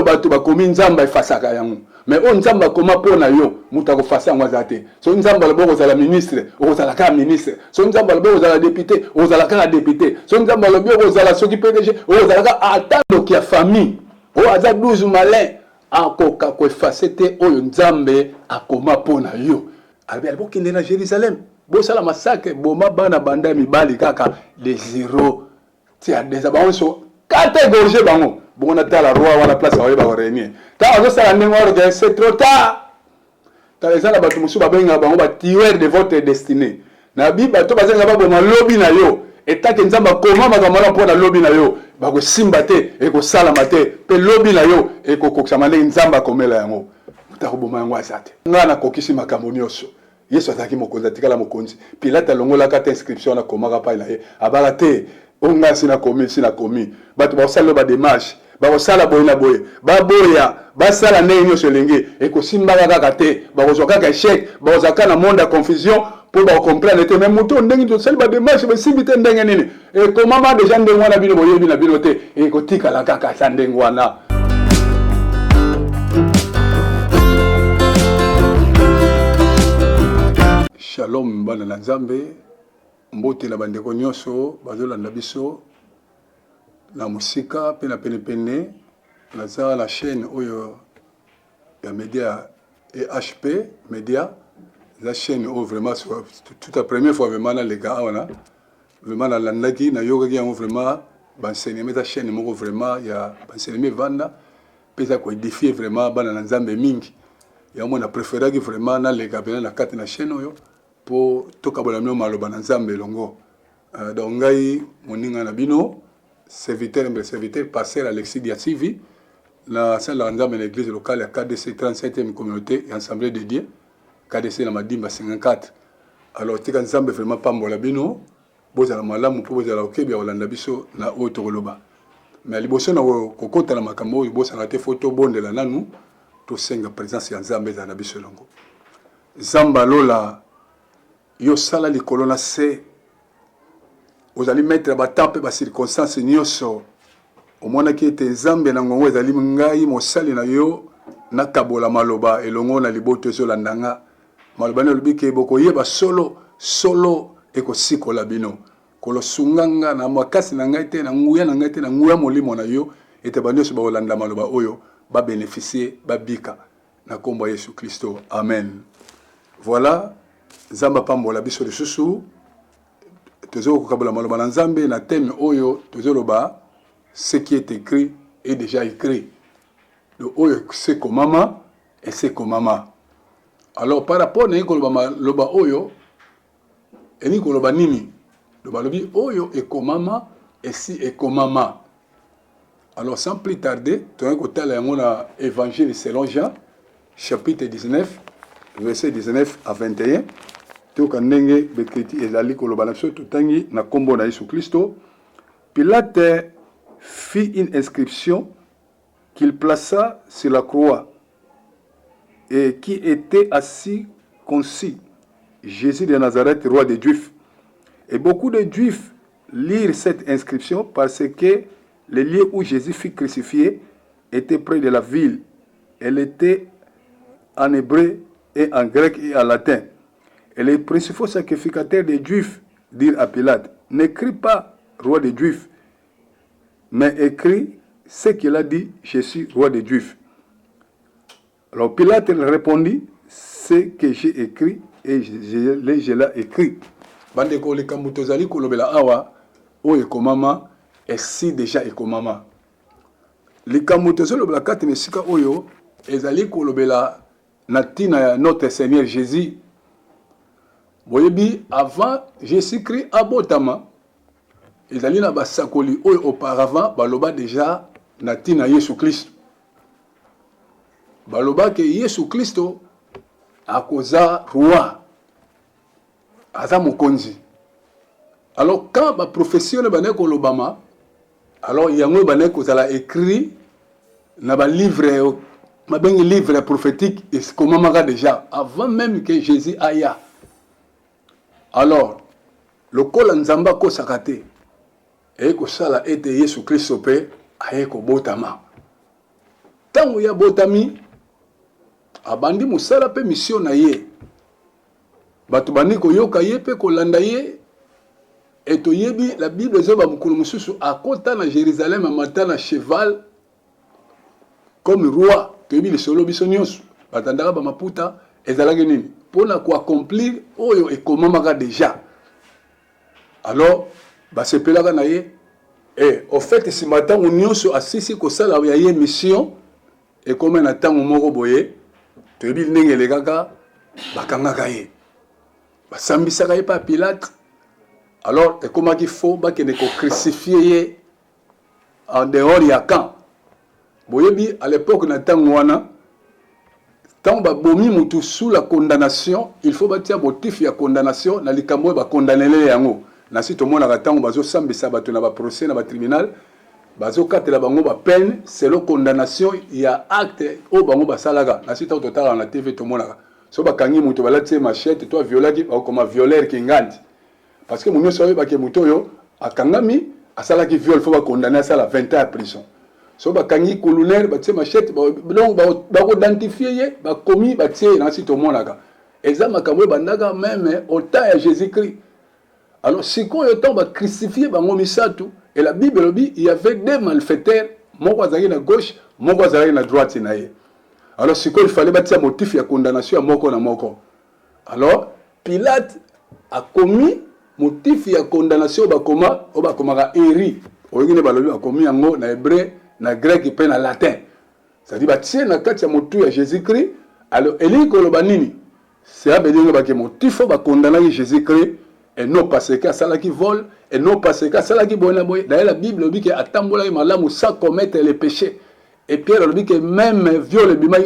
bato bakomi nzamba efasaka yango. Mais on nzamba koma pona yo muta ko fasa ngwaza te. So nzamba le boko za la ministre, o za la ka ministre. So nzamba le boko za la député, o za la ka député. So nzamba le boko za la soki PDG, o za la ka atando ki ya famille. O aza 12 malin akoka ko effacer te oyo nzambe akoma pona yo. Albert boko kende na Jérusalem. Bo sala massacre boma bana banda mibali kaka les zéro. Ti a des abonso catégoriser bango. Bon, on a la roi, on a la place, on va réunir. C'est trop tard. Dans les années, on va tirer de votre destinée. Na Bible, tu vas dire lobby na yo. Et tant que nous avons comment on pour la lobby na yo, ba ko simbate et ko salamate, pe lobby na yo et ko koksamane nzamba komela yango. Muta ko boma yango azate. Ngana kokisi makambo nyonso. Yesu ataki mokonzi atikala mokonzi. Pilate alongola kata inscription na komaka pa na ye. Abalate onga sina komi. Bato ba sala ba démarche. Bakosala boye na boye baboya basala ndenge nyonso elenge ekosimbaka kaka te bakozwa kaka échec bakozaka na monde ya confusion po bacomprendre te mais moto ndenge tosali badémarche basimbi te ndenge nini ekomama deja ndenge wana bino boyebi na bino te ekotikala kaka sa ndenge wana. Shalom bana na Nzambe mbote na bandeko nyonso bazolanda biso la musika pena pene la la chaîne oyo ya média EHP média la chaîne où vraiment toute la première fois vraiment les gars on a vraiment la landaki na yoga qui vraiment enseignement la chaîne moko vraiment ya enseignement vanda pesa ko défier vraiment bana na Nzambe mingi ya moi na préféré que vraiment na les gars na carte na chaîne oyo pour toka bona no maloba na Nzambe longo donc ngai moninga na bino serviteur pasteur Alexis Diatsivi la salle de l'église locale à KDC 37e communauté et assemblée de Dieu KDC na Madimba 54 alors tika nzambe vraiment pambola bino bozala malamu po bozala okebi ya olanda biso na otokoloba mais liboso na kokota na makambo oyo bosanga te photo bondela nanu to senga présence ya nzambe za na biso longo zamba lola yo sala likolo na se. Vous allez mettre la tape ba circonstances nyonso au mona ki ete nzambe na ngongo ezali ngai mosali na yo na kabola maloba elongo na liboto ezolandanga maloba na lobi ke boko yeba solo ekosikola bino kolo sunganga na makasi na ngai te na nguya na ngai te na nguya molimo na yo ete banyoso ba olanda maloba oyo ba bénéficier ba bika na kombo ya Yesu Kristo amen. Voilà nzamba pambola biso lisusu toujours kokabula maloba na Nzambe na thème oyo tozoloba ce qui est écrit est déjà écrit. Le oyo c'est comme maman et c'est comme maman. Alors par rapport à koloba loba oyo eni koloba nini loba lobi oyo et comme maman et si et comme maman. Alors sans plus tarder tu ko tala yango na évangile selon Jean chapitre 19 verset 19 à 21. Ndenge bekriti ezali koloba na biso totangi na kombo na Yesu Kristo. Pilate fit une inscription qu'il plaça sur la croix et qui était assis concis Jésus de Nazareth, roi des Juifs. Et beaucoup de Juifs lirent cette inscription parce que le lieu où Jésus fut crucifié était près de la ville. Elle était en hébreu et en grec et en latin. Et les principaux sacrificateurs des Juifs dirent à Pilate, n'écris pas roi des Juifs, mais écris ce qu'il a dit, je suis roi des Juifs. Alors Pilate répondit, ce que j'ai écrit et je l'ai écrit. Bandeko le kambutozali kolobela awa o ekomama esi déjà ekomama. Le kambutozali kolobela kati mesika oyo ezali kolobela natina ya notre Seigneur Jésus. Boyebi avant Jésus-Christ abotama ezali na basakoli oyo auparavant baloba déjà natina Yesu Christ. Baloba ke Yesu Kristo akoza roi aza mokonzi. Alors quand ba profession ne bane ko lobama alors yango bane ko zala écrit na ba livre ma bengi livre prophétique et comment maka déjà avant même que Jésus aya. Alors le kol nzamba ko sakate e ko sala ete Yesu Kristo pe aye ko botama. Tant tango ya botami abandi musala pe mission na ye bato bandi koyoka ye pe kolanda ye et toyebi la Bible zoba mukulu mususu akota na Jérusalem amata na cheval comme roi toyebi le solo biso nyonso batandaka ba maputa ezalaki nini pona ko accomplir oyo ekomamaka déjà alors basepelaka na ye et au fait si matin nyonso asisi kosala ya ye mission et comme na tango moko boye toyebi ndenge elekaka bakangaka ye basambisaka ye pa Pilate alors ekomaki faux bakende ko crucifier ye en dehors ya camp boyebi à l'époque na tango wana tant babomi mutu sous la condamnation il faut batia motif ya condamnation na likambo ba condamner yango na si to mona ka tango bazo sambisa bato na ba procès na ba tribunal bazo katela bango ba peine selon condamnation ya acte o bango basalaka na si to totala na TV to mona so bakangi mutu balati machette to violaki comme violeur kingandi parce que mon soeur bake mutu yo akangami asalaki viol faut ba condamner ça la 20 ans à prison so bakangi colonel batie machette donc ba identifier ye ba commis batie na si to monaka eza makambo bandaka même au temps de Jésus-Christ alors si ko yo temps ba crucifier bango misato et la Bible dit il y avait deux malfaiteurs moko azali na gauche moko azali na droite na ye alors si ko il fallait batia motif ya condamnation moko na moko alors Pilate a commis motif ya condamnation bakomaka eri oyingine balobi akomi yango na hébreu na grec et na latin c'est-à-dire batie na kati ya motu ya Jésus-Christ alors eli koloba nini c'est abedinga bake motif ba condamner Jésus-Christ et non parce que salaki vol et non parce que salaki bona boy d'ailleurs la Bible dit que atambola malamu sans commettre les péchés et Pierre dit que même viol bima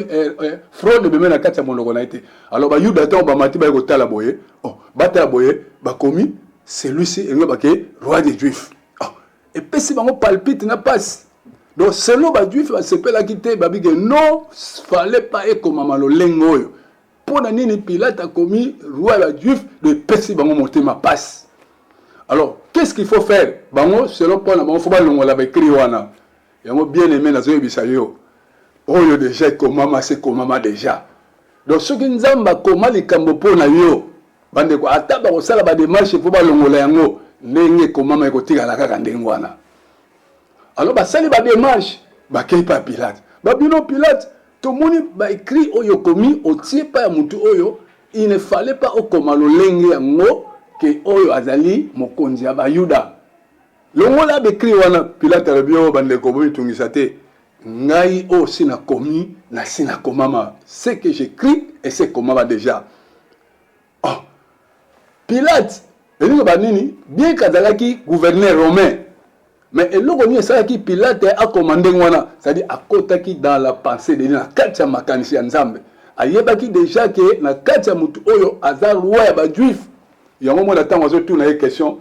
fraude bima na kati ya monoko na été alors ba yuda to ba mati ba ko tala boye oh bata boye ba commis celui-ci est le roi des Juifs et puis si bango palpite na passe donc selon les Juifs se peut la quitter babi que non fallait pas être comme mamalo lengoyo pour nani Pilate a commis roi des Juifs de pesi bango monter ma passe alors qu'est-ce qu'il faut faire bango selon Paul bango faut pas longola ba écrit wana yango bien aimé na zo bisayo oyo déjà comme maman c'est comme maman déjà donc ce qui nzamba koma likambo pona yo bande ko ataba ko sala ba démarche faut ba longola yango ndenge ko mama ko tigala kaka ndenge wana alors ba sali ba démarche ba kei pa Pilate ba bino Pilate to moni ba écrit oyo komi o tie pa ya mutu oyo il ne fallait pas o koma lo lenge yango ke oyo azali mokonzi ya ba Yuda longola ba écrit wana Pilate rebio bande ko bomi tungisa te ngai o sina komi na sina komama ce que j'écris et c'est komama déjà Pilate, bien qu'azalaki gouverneur romain, mais eloko Pilate a commandé wana, c'est-à-dire a kotaki dans la pensée de la katia makanisi ya Nzambe. Ayebaki déjà que na katia mutu oyo azar roi ya ba juif. Yango mo na tango zo tuna une question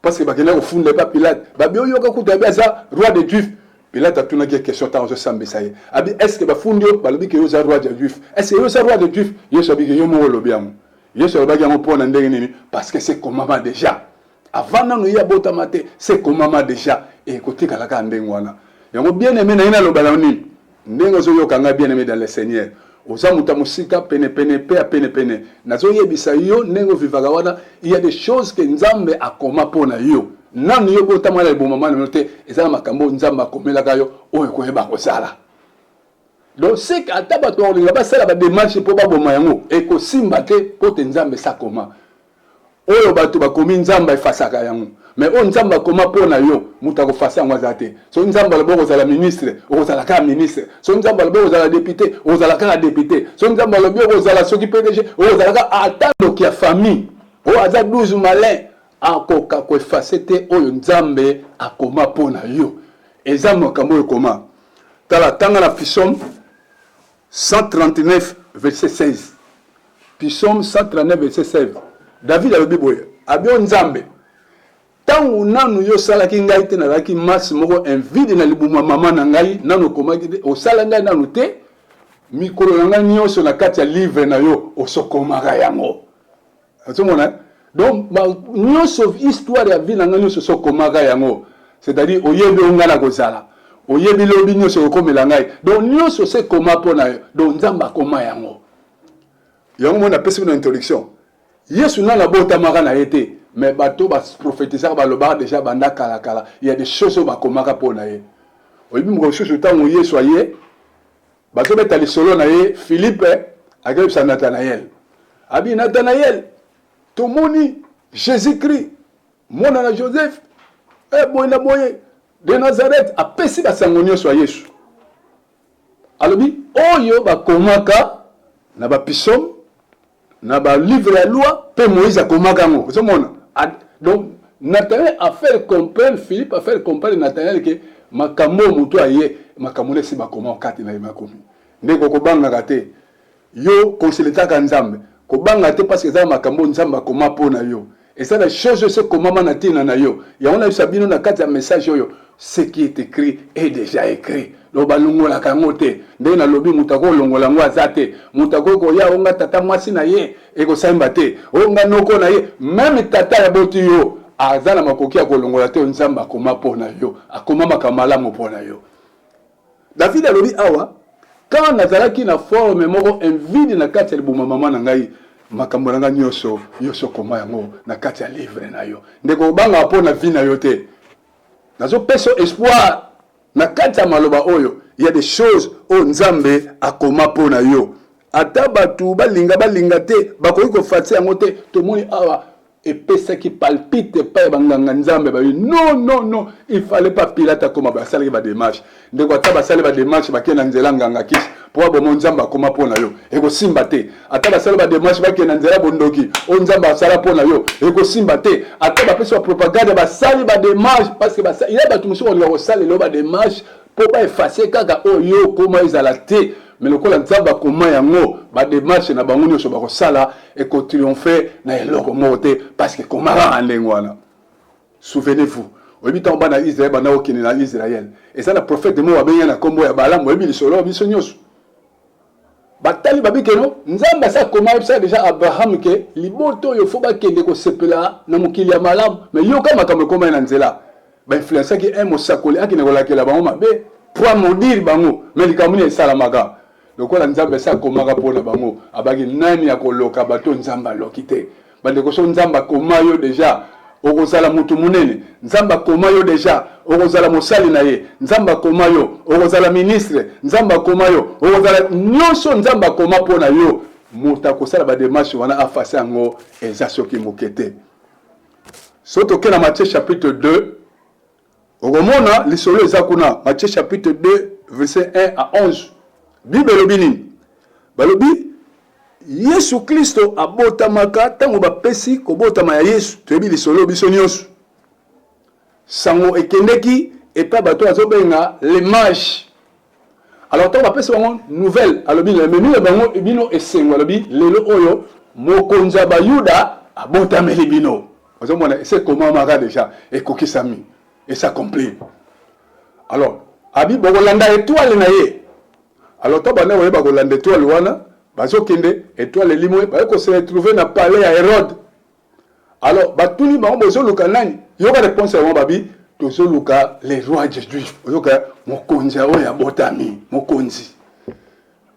parce que bakena ko funda pas Pilate. Ba bio yoka kutabia za roi des juifs. Pilate a tuna question tango zo sambe saye. Abi est-ce que ba fundio ba lobi que yo za roi des juifs? Est-ce que yo za roi des juifs? Yo sabi que yo mo lobiamu. Yesu alobaki yango pona ndenge nini parce que c'est comme maman déjà avant nanu ya botamate c'est comme maman déjà et côté kalaka ndenge wana yango bien aimé na ina lobala nini ndenge zo yokanga bien aimé dans le Seigneur oza muta musika pene nazo yebisa yo ndenge vivaka wana il y a des choses que Nzambe akoma pona yo nanu yo botama le bon maman note ezala makambo Nzambe akomelaka yo oyo koyeba kozala. Donc c'est qu'à tabato on va passer la démarche pour ba boma yango et ko simba te pour te Nzambe sa koma oyo bato ba komi Nzambe fasaka yango mais on Nzambe koma pona yo muta ko fasa yango azate so Nzambe le boko za la ministre o za la ka ministre so Nzambe le boko za la député o za la ka député so Nzambe le boko za la soki PDG o za la ka atando ki a famille o aza 12 malin akoka ko effacer te oyo Nzambe akoma pona yo ezamo kambo koma tala tanga na Psaume 139 verset 16. Psaume 139 verset 16. David a dit abio Nzambe tangu nanu yo salaki ngai te nalaki masi moko envide na libuma mama na ngai nanu komaki te osala ngai nanu te mikolo na ngai nyonso na kati ya livre na yo osokomaka yango azomona donc nyonso histoire ya vie na ngai nyonso osokomaka yango c'est-à-dire oyebi onga na kozala oyebi lobi nyonso okomela ngai donc nyonso se koma mpona yo donc nzambe akoma yango yango mona apesi bino introduction yesu nana abotamaka na ye te mais bato baprofetisaka balobaka déjà banda kala il y a des choses oyo bakomaka mpona ye oyebi moko mosusu ntango yesu aye bazobeta lisolo na ye philippe akebisa nathanael abi nathanael tomoni jésus-christ mwana na joseph boye na boye de Nazareth apesi basango nyonso ya Yesu alobi oyo bakomaka na ba psaume na ba livre ya loi pe Moïse akomaka ngo ozomona donc Nathanaël a fait comprendre Philippe a fait comprendre Nathanaël que makambo mutu aye makambo nesi bakoma kati na makomi ndeko kobanga te yo konsilitaka nzambe kobanga te parce que za makambo nzambe akoma pona yo et ça la chose c'est comment manatina na yo ya on a eu sabino na kati ya message yo ce qui est écrit est déjà écrit lo balungola kangote nde na lobi mutako longola ngo azate mutako ko ya onga tata mwasi na ye e ko samba te onga noko na ye même tata ya boti yo azala makoki ya kolongola te nzamba akoma pona yo akoma makamala mo pona yo David alobi awa quand nazalaki na forme moko envie na kati ya libuma mama na ngai makambo nanga nyonso yoso koma yango na kati ya livre na yo ndeko banga pona vie na yo te nazo peso espoir na kati ya maloba oyo il y a des choses o nzambe akoma pona yo ata batu balinga te bakoki kofatia yango te tomoni awa epesa qui palpite pa banganga nzambe ba non il fallait pas Pilate akoma ba sala ba démarche ndeko ata ba sala ba démarche bakena nzela nganga kisi po bo nzamba akoma pona yo eko simba te ata ba sala ba démarche bakena nzela bondoki o nzamba asala pona yo eko simba te ata ba pesa propagande ba sala ba démarche parce que ba il y a batu muso ko sala lo ba démarche po ba effacer kaka o yo koma izala te mais le kola nzamba koma yango ba démarche na bango nyonso ba ko sala et ko triompher na eloko mote parce que komara andengwana souvenez-vous obitan bana Israël bana okini na Israël et ça le prophète de mo abenya na kombo ya balamu obi lisolo biso nyonso batali babikeno nzamba sa koma ça déjà Abraham ke liboto yo fo ba kende ko sepela na mokili ya malamu mais yo kama kama koma na nzela ba influencer ki un mosakoli akine ko lakela bango mabe pour maudire bango mais likamuni esalamaka lokola nzambe sa komaka pona bango abaki nani akoloka bato nzamba lokite bande ko so nzamba koma yo déjà okozala mutu munene nzamba koma yo déjà okozala mosali na ye nzamba koma yo okozala ministre nzamba koma yo okozala nyonso nzamba koma pona yo muta kosala ba démarche wana afase yango eza soki mokete soto ke na Matthieu chapitre 2 okomona lisolo eza kuna Matthieu chapitre 2 verset 1 à 11 Bible lobini balobi Yesu Kristo abotamaka tango bapesi kobotama ya Yesu toyebi lisolo biso nyonso sango ekendeki epa bato azobenga les mages alors tango bapesi bango nouvelle alobi le menu bango bino esengo alobi lelo oyo mokonzi ya bayuda abotameli bino ozomona ese komamaka déjà ekokisami et ça complet alors abi bokolanda étoile na ye alors to bana oyeba kolanda étoile wana bazokende étoile limwe ba se retrouver na palais ya Hérode alors batuni bango bozoluka nani yoka réponse ya babi tozoluka les rois des juifs ozoka mokonzi oya botami mokonzi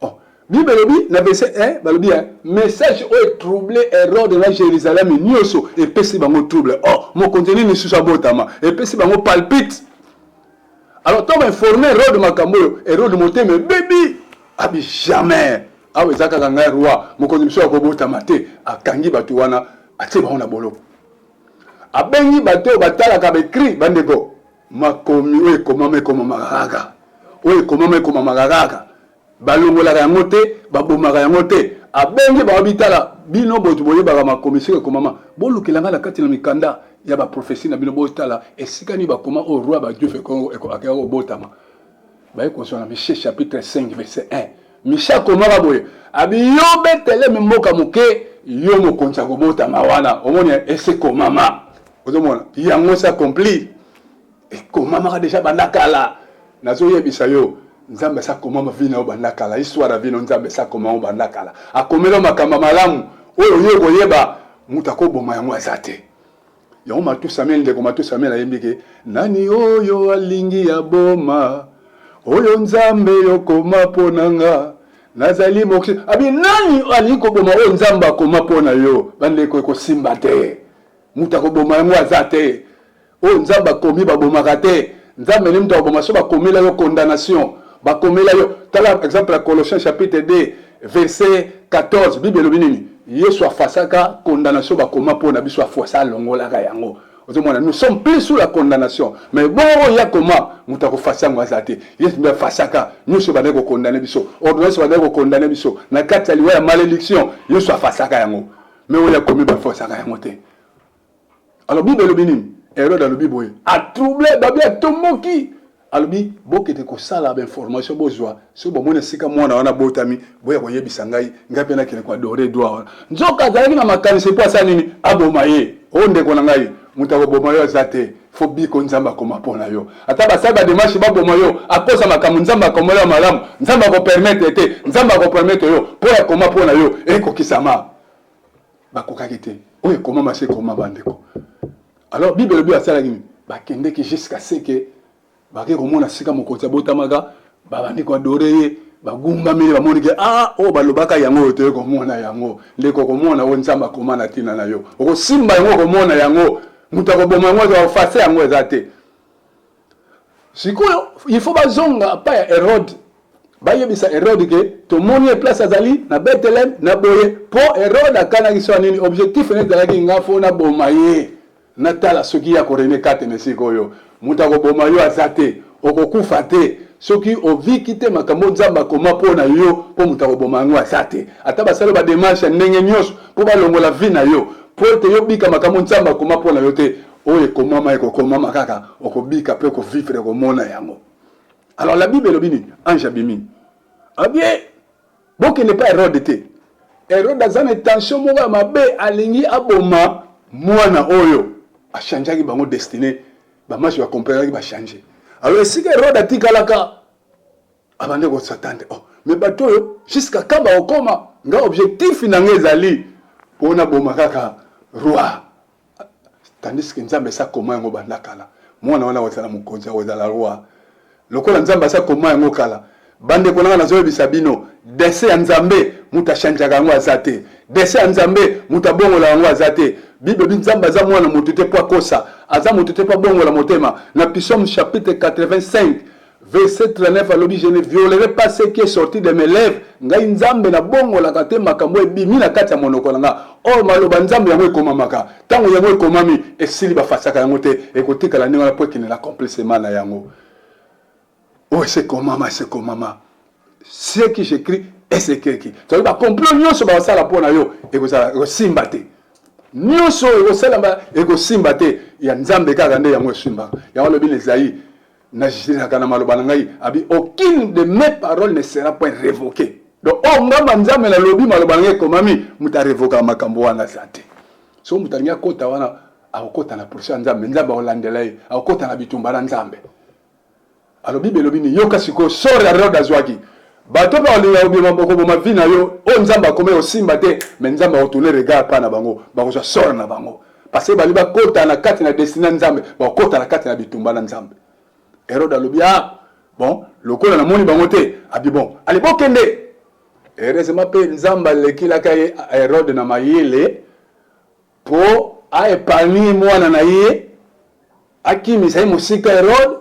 oh Bible lobi na verset 1 balobi message o troublé Hérode na Jérusalem nyoso et pesi bango trouble oh mokonzi ni susa botama et pesi bango palpite alors toi informé Hérode makambo Hérode moteme baby abi jamais awe zaka kanga roi mokonzi mso akobota mate akangi batu wana atie ba ona bolo abengi bato batala ka bekri bandeko makomi oye komame koma magaka oye komame koma magaka balongola yango te babomaka yango te abengi ba bitala bino botu boye ba makomi sike komama bolukilanga na kati na mikanda ya ba prophétie na bino botala esikani ba koma au roi ba Dieu fait Congo akaya obotama ba ekosona Michée chapitre 5 verset 1 Michel komaka boye abi yo betele mboka moke yo mokonzi akobota mawana omoni ese komama ozomona yango sa accompli e komama déjà bandakala nazo yebisa yo nzambe sa komama vina bandakala histoire ya vino nzambe sa komama bandakala akomela makamba malamu oyo yo koyeba mutako boma yango azate yango matu Samuel ndeko matu Samuel ayembike nani oyo alingi ya boma oyo nzambe yokoma ponanga nazali moksi abi nani ali ko boma oyo nzamba koma pona yo bande ko simba te muta ko boma yango azate oyo nzamba komi ba boma kate nzambe ni muta boma so ba komela yo condamnation ba komela yo tala exemple la Colossiens chapitre 2 verset 14 Bible lobinini Yesu afasaka condamnation ba koma pona biso afosa longola ka yango. Nous sommes plus sous la condamnation. Mais bon, il y a comment nous avons fait ça. Yes, mais fasaka. Nous sommes pas condamnés biso. Ordonnance va pas condamner biso. Na kati ya malédiction, nous sommes fasaka yango. Mais on y a commis ba fasaka yango te. Alors Bible le binim, erreur dans le Bible. A troublé babia tomoki. Alors bi bokete ko sala ba information bozwa. So bo mona sika mwana wana botami, boya ko yebisa ngai, ngapi na kile kwa dore doa. Nzoka zalaki na makanisi po asa nini abomaye. Onde ko na ngai. Mutako bomayo zate fo biko nzamba koma pona yo ata basaba démarche ba bomayo akosa makamu nzamba koma yo malamu nzamba ko permettre te nzamba ko permettre yo po ya koma pona yo eko kisama bakokaki te oyo koma masé koma bandeko. Alors Bible bi asala ngini bakende ki jusqu'à ce que bake komona sika mokoti botamaka babandi ko adoreye bagumba mele bamoni ke o balobaka yango te ko mona yango ndeko ko mona o nzamba koma na tina na yo oko simba yango ko mona yango mutako boma yango za face yango ezate sikoyo il faut bazonga pa ya Herode bayebisa Herode ke to moni place azali na Bethlehem na boye po Herode akana kiso nini objectif ne ezalaki ngafo na boma ye na tala soki ya korene kate ne sikoyo mutako boma yo azate okokufa te soki oviki te makambo nzamba koma pona yo po mutako boma yango azate ata basalo ba démarche ndenge nyonso po balongola vie na yo po te yo bika makambo nzamba koma pona yo te oye komama eko komama kaka okobika pe ko vivre ko mona yango. Alors la Bible lobini ange abimi abie boke ne pas Herode te Herode azana intention moko mabe alingi aboma mwana oyo a changer bango destinée ba match va comprendre ba changer. Alors si Herode atikalaka abande ko s'attendre mais bato yo jusqu'à quand ba okoma nga objectif na ngezali pona boma kaka roi tandis que nzambe sa koma yango bandakala mwana wana wazala mukonzi wazala roi lokola nzambe sa koma yango kala bande konanga nazo bisabino dese ya nzambe muta chanjaka yango azate dese ya nzambe muta bongola yango azate Bible bi nzambe za mwana mutute po kosa aza mutute po bongola motema na Psaume chapitre 85 verset 39 alobi je ne violerai pas ce qui est sorti de mes lèvres ngai nzambe na bongola kate makambo ebimi na kati ya monoko nanga o maloba nzambe yango ekomamaka tango yango ekomami esili bafasaka yango te ekotikala ndenge na po ekene la complètement na yango c'est komama ce qui j'écris et c'est qui to ba complot nyonso ba sala pona yo ekozala ekosimba te nyonso ekosala ekosimba te ya nzambe kaka nde yango esimba yango lobi Esaïe na jisina kana maloba ngai abi aucune de mes paroles ne sera point révoquée. Donc ngamba nzambe na lobi maloba ngai komami muta révoka makambo wana sate. So mutanya kota wana akota na portion nzambe nzambe olandela ye akota na bitumba na nzambe. Alors Bible lobi ni yoka siko sora Herode azwaki. Bato ba olinga obi maboko bo mavina yo o nzambe akome osimba te mais nzambe otourner regard pa na bango bakozwa sora na bango. Parce que bali ba kota na kati na destinée nzambe ba kota na kati na bitumba na nzambe. Herode alobi bon lokola na moni bango te abi bon ali bokende heureusement pe nzamba lekilaka ye Herode na mayele po a épargner mwana na ye akimisa ye mosika Herode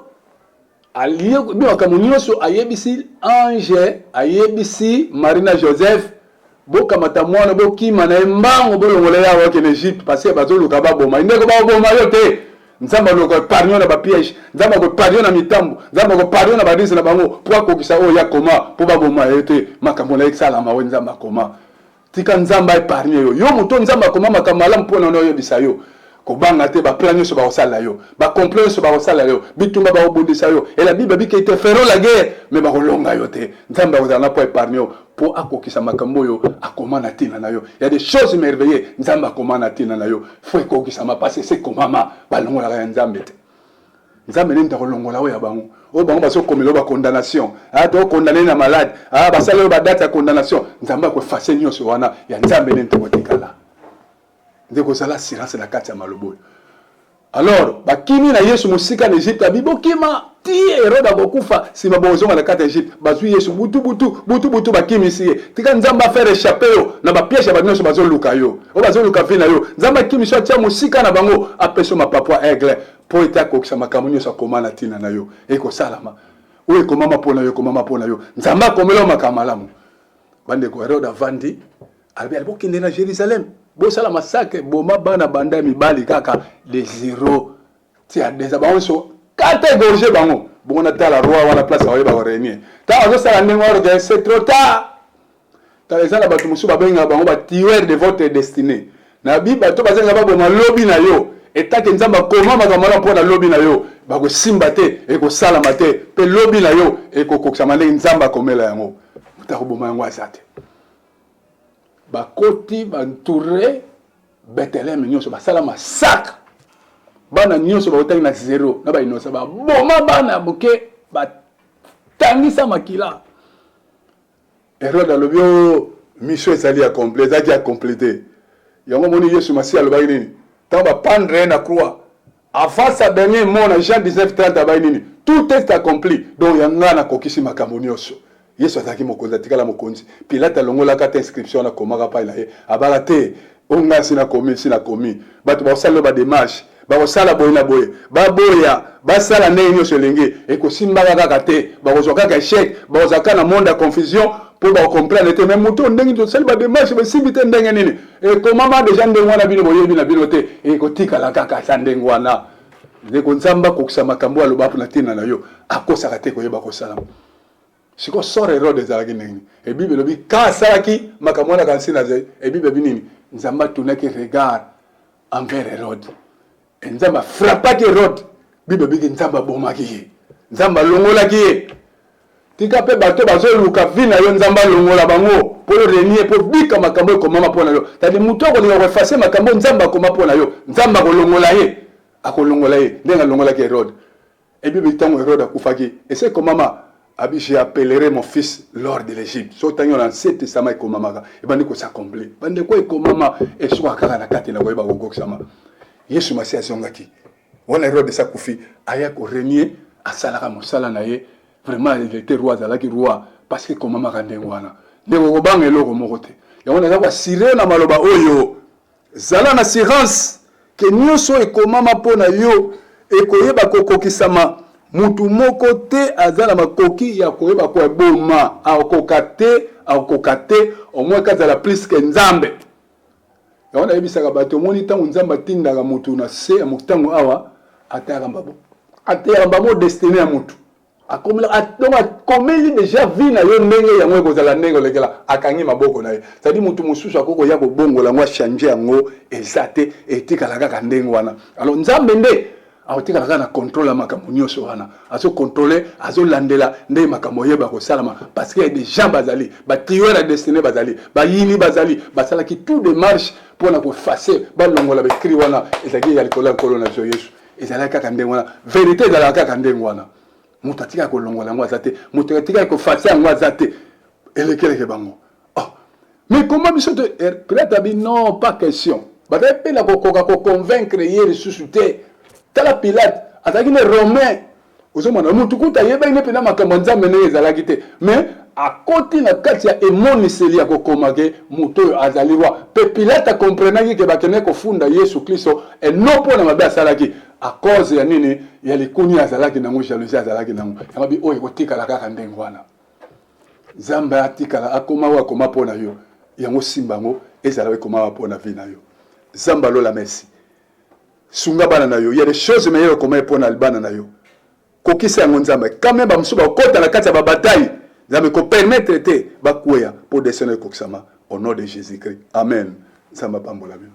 ali bi wakamunyoso ayebisi ange ayebisi Marina Joseph bokamata mwana bokima na mbango bolongola ya wa en Égypte parce que bazoluka baboma ndeko baboma yo te nzamba loko parion na ba piège nzamba ko parion na mitambo nzamba ko parion na badisi na bango po akokisa o ya koma po baboma ete makambo na exala ma nzamba koma tika nzamba epargne yo muto nzamba koma makamala mpona no yebisa yo ko banga te ba plan so ba osala yo ba complot so ba osala yo bitumba ba obundisa yo et la Bible dit que te feront la guerre mais ba kolonga yo te nzamba ozana po epargne yo po akokisa makambo yo akoma na tina na yo il y a des choses merveilleuses nzamba akoma na tina na yo faut ekokisa ma passer c'est komama balongola ya nzambe te nzambe nenda kolongola o ya bango o bango baso komelo ba condamnation to condamner na malade basala ba date ya condamnation nzamba ko effacer nyonso wana ya nzambe nenda kotikala ndeko sala silence na kati ya malobo. Alors bakimi na Yesu musika na Egypte abibokima ti Herode akokufa sima bozonga na kati ya Egypte bazwi Yesu butu bakimisi ye tika nzamba faire échapper yo na ba piège ba nyonso bazoluka yo o bazoluka vina yo nzamba kimisi atia musika na bango apeso mapapwa aigle po eta kokisa makambo nyonso akomana tina na yo eko salama o ekomama pona yo nzamba komela makamalamu bande ko Herode avandi albi albokinde na Jérusalem bo sala massacre boma bana banda mibali kaka de 0 tia des abonso catégorie bango bon on a la roi wana place wa ba réunir ta ozo sala ndengoro de c'est trop tard ta les ala batu musu ba benga bango ba tueur de votre destinée na biba to bazenga ba boma lobby na yo etake nzamba koma makamala mpona lobby na yo ba ko simba te e ko sala mate pe lobby na yo e ko kokisa mande nzamba komela yango ta ko boma yango asate ba koti ba entouré Bethlehem nyonso ba sala massacre bana nyonso ba otangi na 0 na ba inosa ba boma bana buke ba tangisa makila Herode alobio mission ezali accomplie ezaki a compléter yango moni Yesu masi alobaki nini tant ba pendre na croix avant sa dernier mot na Jean 19:30 ba nini tout est accompli donc yanga na kokisi makambo nyonso Yesu azaki mokonzi atikala mokonzi Pilate alongola kata inscription na komaka pa ila ye abala te onga sina komi bato ba sala ba démarche ba sala boye na boye ba boya ba sala ndenge nyonso elenge e ko simba kaka te ba ko kaka échec ba ko zaka na monde de confusion pour ba comprendre te même muto ndenge to sala ba démarche ba simbi te ndenge nini e ko mama déjà ndenge wana bino boye bina bino te e ko tika la kaka sa ndenge wana de ko nzamba ko kusama kambo aloba na tina na yo akosaka te ko yeba ko sala siko sort Herode ezalaki ndenge e bible lobi ka salaki makambo na kansina ze e bible binini nzamba tunaki regard envers Herode nzamba frappaki Herode bible biki nzamba bomaki ye nzamba longolaki ye tika pe bato bazoluka vina yo nzamba longola bango po renier po bika makambo ekomama pona yo tadi muto ko linga effacer makambo nzamba koma pona yo nzamba kolongola ye akolongola ye ndenga longolaki Herode e bible tango Herode akufaki et c'est komama abi j'appellerai mon fils lors de l'Égypte so tango na 7 testament ekomamaka e bandi ko s'accomplir bandi ko ekomama e so akaka na kati na ko eba ko goksama Yesu masi azongaki wana Herode sakufi aya ko renier asalaka mosala na ye vraiment il était roi azalaki roi parce que komama kandengo wana ndeko ko banga eloko moko te yango na kwa sirena na maloba oyo zala na assurance que nyonso ekomama pona yo ekoyeba kokokisama mutu moko te azala makoki ya koyeba ko boma akokate au moins kazala plus que nzambe on a ebisaka bato moni tango nzamba tindaka mutu na se ya mutango awa atayamba mo destiné ya mutu akomeli déjà vie na yo ndenge yango ekozala ndenge olekela akangi maboko na ye c'est-à-dire mutu mosusu akoko ya kobongola yango changer yango eza te etikala kaka ndenge wana alors nzambe nde aotikala kaka na contrôle ya makambo nyonso wana azocontrôle azolandela nde makambo yeba kosalama parce que y a des gens bazali batueur ya destiné bazali bayini bazali basalaki tout démarche mpona koeffacer balongola bekri wana ezalaki ya likolo ya nkolo na biso Yesu ezalaki kaka ndenge wana vérité ezalaka kaka ndenge wana moto atikaka kolongola yango aza te moto atikaka koeffacer yango aza te elekeleke bango mais comment biso peut-être abi non pas question bazali mpe na kokoka koconvaincre ye lisusu te tala Pilate azalaki ne romain ozomona mutu kuta yeba ine pena makambo nzambe ndenge ezalaki te mais akoti na kati ya emoniseli ya kokomake mutu oyo azali roi pe Pilate akomprenaki ke bakende kofunda Yesu Kristo eno mpona mabe asalaki a cause ya nini ya likuni azalaki nango jalousie azalaki nango yango bi oyo ekotikala kaka ndenge wana nzambe atikala akoma oyo akoma mpona yo yango simba yango ezala ekoma mpona vi na yo nzambe alola merci sunga bana na yo il y a des choses meilleures comme epona albana na yo kokisa yango nzambe quand même bamusu bakota na kati ya babataille nzambe ko permettre te bakwea pour descendre kokisama au nom de Jésus-Christ amen nzambe pambola bino